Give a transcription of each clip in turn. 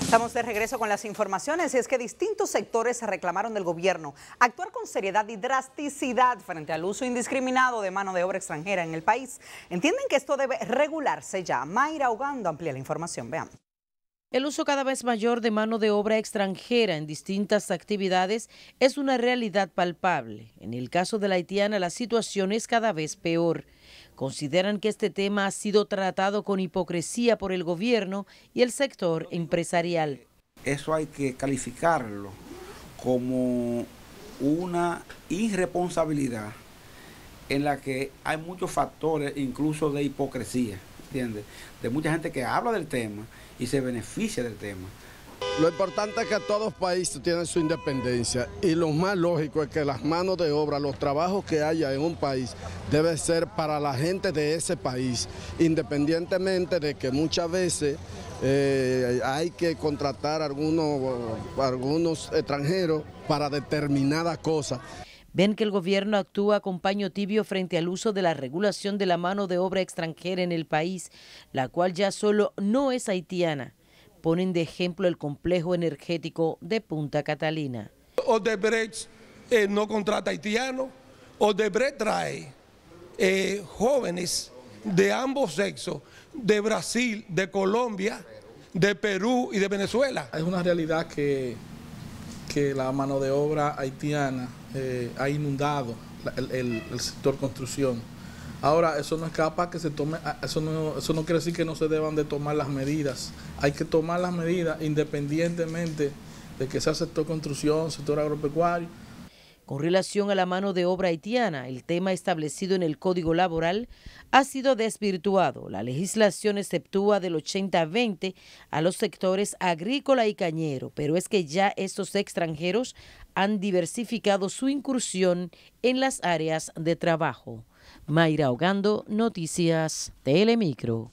Estamos de regreso con las informaciones y es que distintos sectores reclamaron del gobierno actuar con seriedad y drasticidad frente al uso indiscriminado de mano de obra extranjera en el país. Entienden que esto debe regularse ya. Mayra Ogando amplía la información. Veamos. El uso cada vez mayor de mano de obra extranjera en distintas actividades es una realidad palpable. En el caso de la haitiana, la situación es cada vez peor. Consideran que este tema ha sido tratado con hipocresía por el gobierno y el sector empresarial. Eso hay que calificarlo como una irresponsabilidad en la que hay muchos factores, incluso de hipocresía, ¿entiendes? De mucha gente que habla del tema y se beneficia del tema. Lo importante es que todos los países tienen su independencia y lo más lógico es que las manos de obra, los trabajos que haya en un país, debe ser para la gente de ese país, independientemente de que muchas veces hay que contratar algunos extranjeros para determinadas cosas. Ven que el gobierno actúa con paño tibio frente al uso de la regulación de la mano de obra extranjera en el país, la cual ya solo no es haitiana. Ponen de ejemplo el complejo energético de Punta Catalina. Odebrecht no contrata haitianos, Odebrecht trae jóvenes de ambos sexos, de Brasil, de Colombia, de Perú y de Venezuela. Es una realidad que la mano de obra haitiana ha inundado el sector construcción. Ahora, eso no escapa que se tome, eso no quiere decir que no se deban de tomar las medidas. Hay que tomar las medidas independientemente de que sea sector construcción, sector agropecuario. Con relación a la mano de obra haitiana, el tema establecido en el Código Laboral ha sido desvirtuado. La legislación exceptúa del 80-20 a los sectores agrícola y cañero, pero es que ya estos extranjeros han diversificado su incursión en las áreas de trabajo. Mayra Ogando, Noticias Telemicro.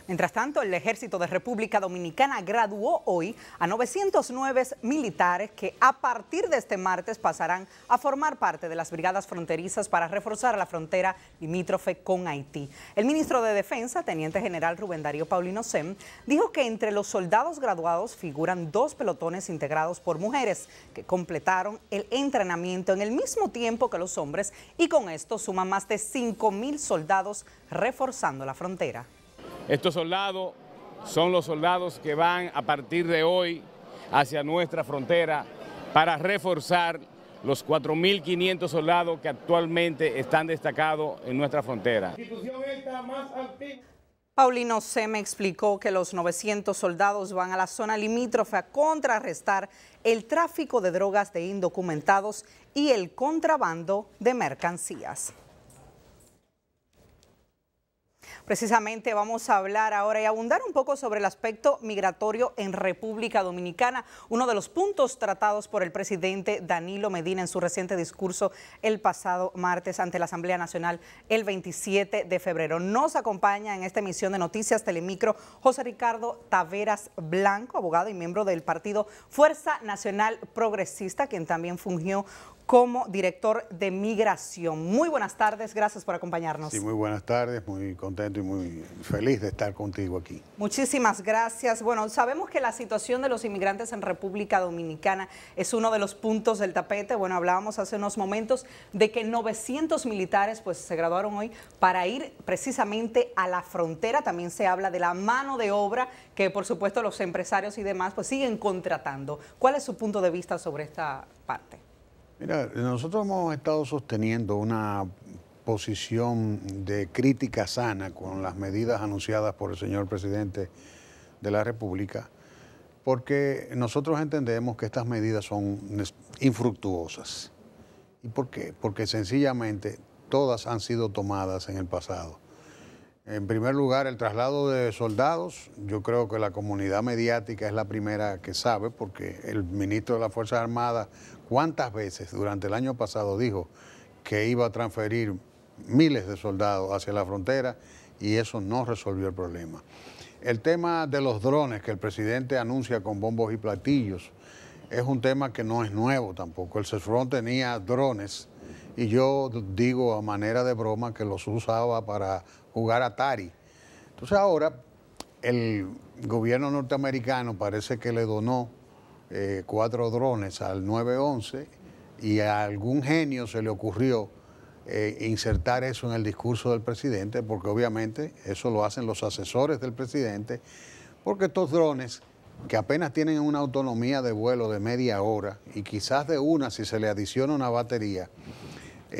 Mientras tanto, el Ejército de República Dominicana graduó hoy a 909 militares que a partir de este martes pasarán a formar parte de las brigadas fronterizas para reforzar la frontera limítrofe con Haití. El ministro de Defensa, Teniente General Rubén Darío Paulino Sem, dijo que entre los soldados graduados figuran 2 pelotones integrados por mujeres que completaron el entrenamiento en el mismo tiempo que los hombres y con esto suman más de 5.000 soldados reforzando la frontera. Estos soldados son los soldados que van a partir de hoy hacia nuestra frontera para reforzar los 4.500 soldados que actualmente están destacados en nuestra frontera. Paulino Sem explicó que los 900 soldados van a la zona limítrofe a contrarrestar el tráfico de drogas de indocumentados y el contrabando de mercancías. Precisamente vamos a hablar ahora y abundar un poco sobre el aspecto migratorio en República Dominicana, uno de los puntos tratados por el presidente Danilo Medina en su reciente discurso el pasado martes ante la Asamblea Nacional el 27 de febrero. Nos acompaña en esta emisión de Noticias Telemicro José Ricardo Taveras Blanco, abogado y miembro del partido Fuerza Nacional Progresista, quien también fungió como director de migración. Muy buenas tardes, gracias por acompañarnos. Sí, muy buenas tardes, muy contento y muy feliz de estar contigo aquí. Muchísimas gracias. Bueno, sabemos que la situación de los inmigrantes en República Dominicana es uno de los puntos del tapete. Bueno, hablábamos hace unos momentos de que 900 militares pues se graduaron hoy para ir precisamente a la frontera. También se habla de la mano de obra que por supuesto los empresarios y demás pues siguen contratando. ¿Cuál es su punto de vista sobre esta parte? Mira, nosotros hemos estado sosteniendo una posición de crítica sana con las medidas anunciadas por el señor presidente de la República, porque nosotros entendemos que estas medidas son infructuosas. ¿Y por qué? Porque sencillamente todas han sido tomadas en el pasado. En primer lugar, el traslado de soldados, yo creo que la comunidad mediática es la primera que sabe, porque el ministro de las Fuerzas Armadas, ¿cuántas veces durante el año pasado dijo que iba a transferir miles de soldados hacia la frontera y eso no resolvió el problema? El tema de los drones que el presidente anuncia con bombos y platillos es un tema que no es nuevo tampoco. El CESFRON tenía drones y yo digo a manera de broma que los usaba para jugar Atari. Entonces ahora el gobierno norteamericano parece que le donó 4 drones al 911 y a algún genio se le ocurrió insertar eso en el discurso del presidente, porque obviamente eso lo hacen los asesores del presidente, porque estos drones, que apenas tienen una autonomía de vuelo de media hora y quizás de una si se le adiciona una batería,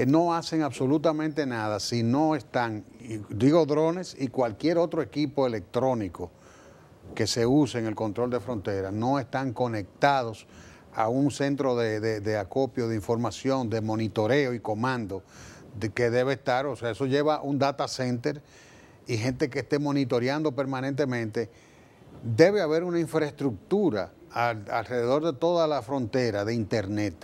no hacen absolutamente nada si no están, digo drones y cualquier otro equipo electrónico que se use en el control de fronteras, no están conectados a un centro de acopio de información, de monitoreo y comando que debe estar, o sea, eso lleva un data center y gente que esté monitoreando permanentemente. Debe haber una infraestructura alrededor de toda la frontera de internet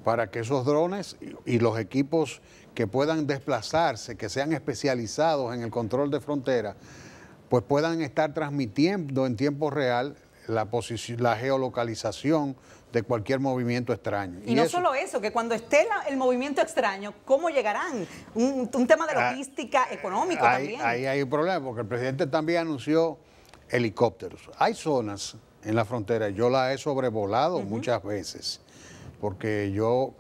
para que esos drones y los equipos que puedan desplazarse, que sean especializados en el control de frontera, pues puedan estar transmitiendo en tiempo real la geolocalización de cualquier movimiento extraño. Y no solo eso, que cuando esté el movimiento extraño, ¿cómo llegarán? Un tema de logística económico también. Ahí hay un problema, porque el presidente también anunció helicópteros. Hay zonas en la frontera, yo la he sobrevolado muchas veces, porque yo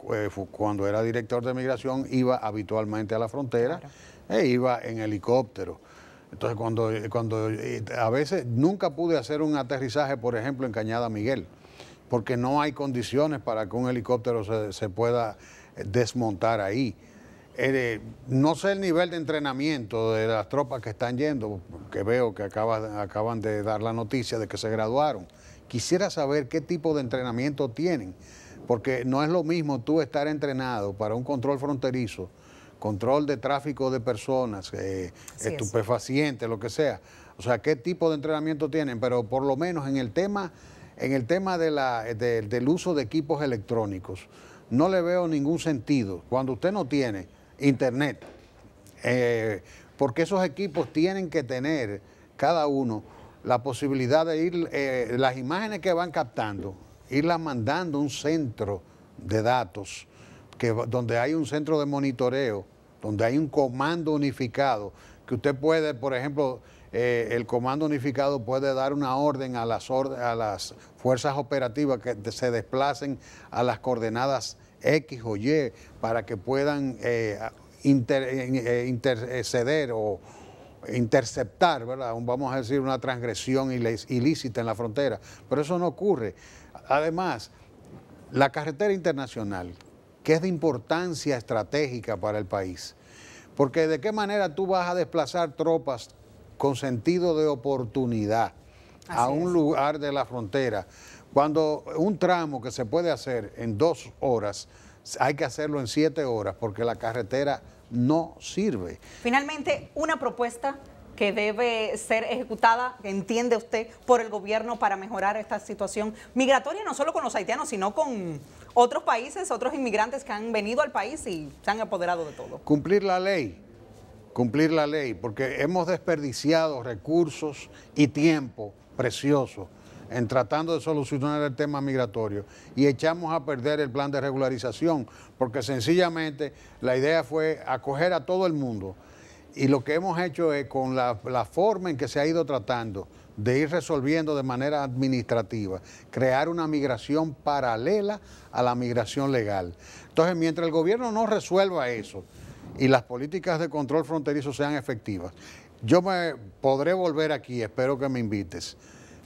cuando era director de migración iba habitualmente a la frontera e iba en helicóptero. Entonces cuando a veces nunca pude hacer un aterrizaje, por ejemplo, en Cañada Miguel, porque no hay condiciones para que un helicóptero se pueda desmontar ahí. No sé el nivel de entrenamiento de las tropas que están yendo, que veo que acaban de dar la noticia de que se graduaron. Quisiera saber qué tipo de entrenamiento tienen, porque no es lo mismo tú estar entrenado para un control fronterizo, control de tráfico de personas, estupefacientes, lo que sea. O sea, qué tipo de entrenamiento tienen, pero por lo menos en el tema del uso de equipos electrónicos, no le veo ningún sentido. Cuando usted no tiene internet, porque esos equipos tienen que tener cada uno la posibilidad de ir, las imágenes que van captando, irlas mandando a un centro de datos, donde hay un centro de monitoreo, donde hay un comando unificado, que usted puede, por ejemplo, el comando unificado puede dar una orden a las fuerzas operativas que se desplacen a las coordenadas X o Y para que puedan interceder o interceptar, ¿verdad? Vamos a decir, una transgresión ilícita en la frontera. Pero eso no ocurre. Además, la carretera internacional, que es de importancia estratégica para el país, porque ¿de qué manera tú vas a desplazar tropas con sentido de oportunidad a un lugar de la frontera, cuando un tramo que se puede hacer en 2 horas, hay que hacerlo en 7 horas, porque la carretera no sirve? Finalmente, una propuesta que debe ser ejecutada, entiende usted, por el gobierno para mejorar esta situación migratoria, no solo con los haitianos, sino con otros países, otros inmigrantes que han venido al país y se han apoderado de todo. Cumplir la ley, porque hemos desperdiciado recursos y tiempo precioso en tratando de solucionar el tema migratorio y echamos a perder el plan de regularización, porque sencillamente la idea fue acoger a todo el mundo. Y lo que hemos hecho es, con la forma en que se ha ido tratando de ir resolviendo de manera administrativa, crear una migración paralela a la migración legal. Entonces, mientras el gobierno no resuelva eso y las políticas de control fronterizo sean efectivas, yo me podré volver aquí, espero que me invites,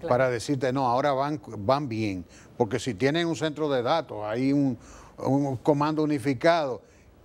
para decirte, no, ahora van bien, porque si tienen un centro de datos, hay un comando unificado,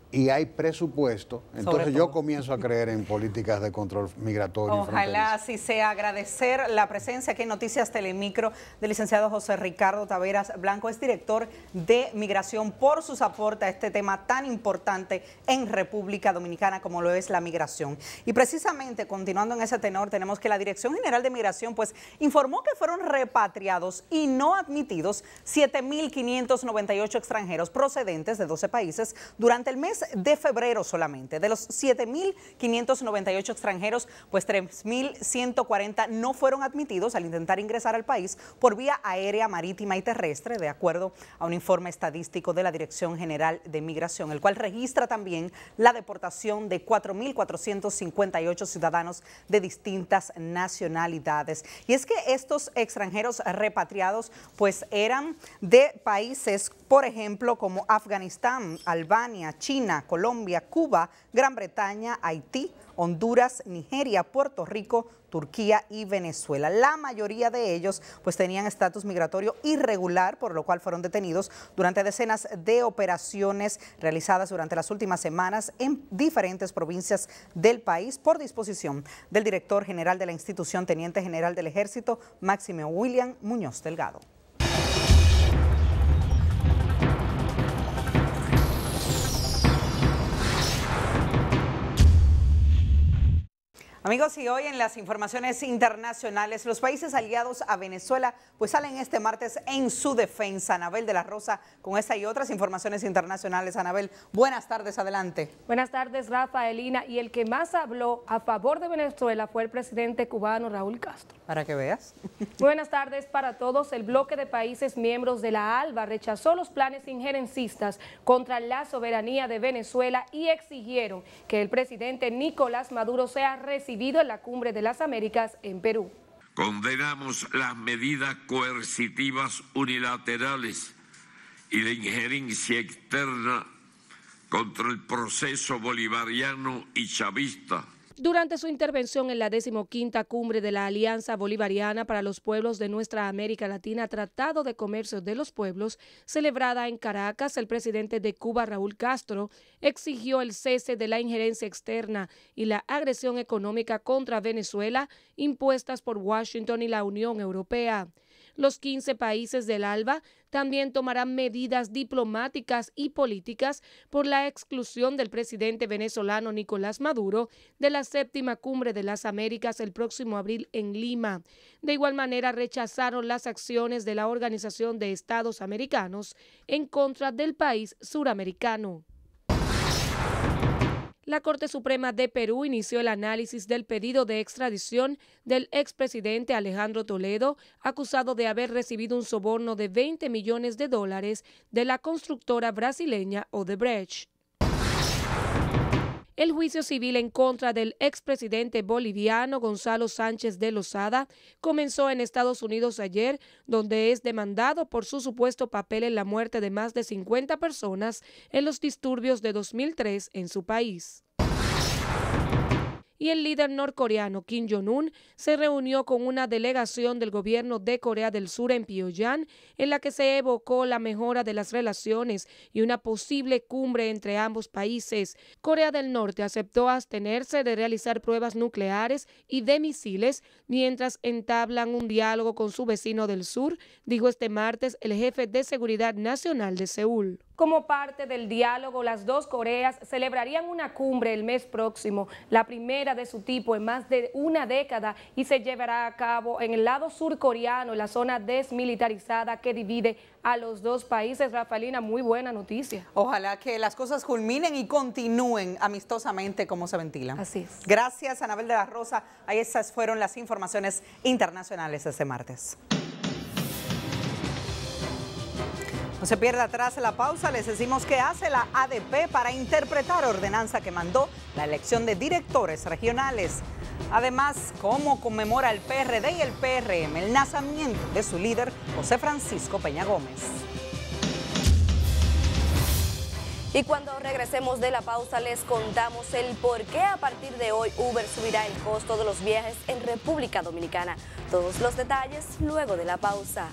y hay presupuesto, entonces yo comienzo a creer en políticas de control migratorio. Ojalá así sea. Agradecer la presencia aquí en Noticias Telemicro del licenciado José Ricardo Taveras Blanco, es director de Migración, por sus aportes a este tema tan importante en República Dominicana como lo es la migración. Y precisamente, continuando en ese tenor, tenemos que la Dirección General de Migración pues informó que fueron repatriados y no admitidos 7.598 extranjeros procedentes de 12 países durante el mes mes de febrero solamente, de los 7.598 extranjeros, pues 3.140 no fueron admitidos al intentar ingresar al país por vía aérea, marítima y terrestre, de acuerdo a un informe estadístico de la Dirección General de Migración, el cual registra también la deportación de 4.458 ciudadanos de distintas nacionalidades. Y es que estos extranjeros repatriados pues eran de países, por ejemplo, como Afganistán, Albania, China, Colombia, Cuba, Gran Bretaña, Haití, Honduras, Nigeria, Puerto Rico, Turquía y Venezuela. La mayoría de ellos pues tenían estatus migratorio irregular, por lo cual fueron detenidos durante decenas de operaciones realizadas durante las últimas semanas en diferentes provincias del país por disposición del director general de la institución, Teniente General del Ejército, Máximo William Muñoz Delgado. Amigos, y hoy en las informaciones internacionales, los países aliados a Venezuela pues salen este martes en su defensa. Anabel de la Rosa con esta y otras informaciones internacionales. Anabel, buenas tardes, adelante. Buenas tardes, Rafaelina. Y el que más habló a favor de Venezuela fue el presidente cubano Raúl Castro. Para que veas. Buenas tardes para todos. El bloque de países miembros de la ALBA rechazó los planes injerencistas contra la soberanía de Venezuela y exigieron que el presidente Nicolás Maduro sea recibido en la Cumbre de las Américas en Perú. Condenamos las medidas coercitivas unilaterales y la injerencia externa contra el proceso bolivariano y chavista. Durante su intervención en la 15ª Cumbre de la Alianza Bolivariana para los Pueblos de Nuestra América Latina, Tratado de Comercio de los Pueblos, celebrada en Caracas, el presidente de Cuba, Raúl Castro, exigió el cese de la injerencia externa y la agresión económica contra Venezuela impuestas por Washington y la Unión Europea. Los 15 países del ALBA también tomarán medidas diplomáticas y políticas por la exclusión del presidente venezolano Nicolás Maduro de la 7ª Cumbre de las Américas el próximo abril en Lima. De igual manera, rechazaron las acciones de la Organización de Estados Americanos en contra del país suramericano. La Corte Suprema de Perú inició el análisis del pedido de extradición del expresidente Alejandro Toledo, acusado de haber recibido un soborno de $20 millones de la constructora brasileña Odebrecht. El juicio civil en contra del expresidente boliviano Gonzalo Sánchez de Lozada comenzó en Estados Unidos ayer, donde es demandado por su supuesto papel en la muerte de más de 50 personas en los disturbios de 2003 en su país. Y el líder norcoreano Kim Jong-un se reunió con una delegación del gobierno de Corea del Sur en Pyongyang, en la que se evocó la mejora de las relaciones y una posible cumbre entre ambos países. Corea del Norte aceptó abstenerse de realizar pruebas nucleares y de misiles mientras entablan un diálogo con su vecino del sur, dijo este martes el jefe de Seguridad Nacional de Seúl. Como parte del diálogo, las dos Coreas celebrarían una cumbre el mes próximo, la primera de su tipo en más de una década, y se llevará a cabo en el lado surcoreano, en la zona desmilitarizada que divide a los dos países. Rafaelina, muy buena noticia. Ojalá que las cosas culminen y continúen amistosamente como se ventilan. Así es. Gracias, Anabel de la Rosa. Ahí esas fueron las informaciones internacionales este martes. No se pierda atrás la pausa, les decimos qué hace la ADP para interpretar ordenanza que mandó la elección de directores regionales. Además, cómo conmemora el PRD y el PRM el nacimiento de su líder, José Francisco Peña Gómez. Y cuando regresemos de la pausa les contamos el por qué a partir de hoy Uber subirá el costo de los viajes en República Dominicana. Todos los detalles luego de la pausa.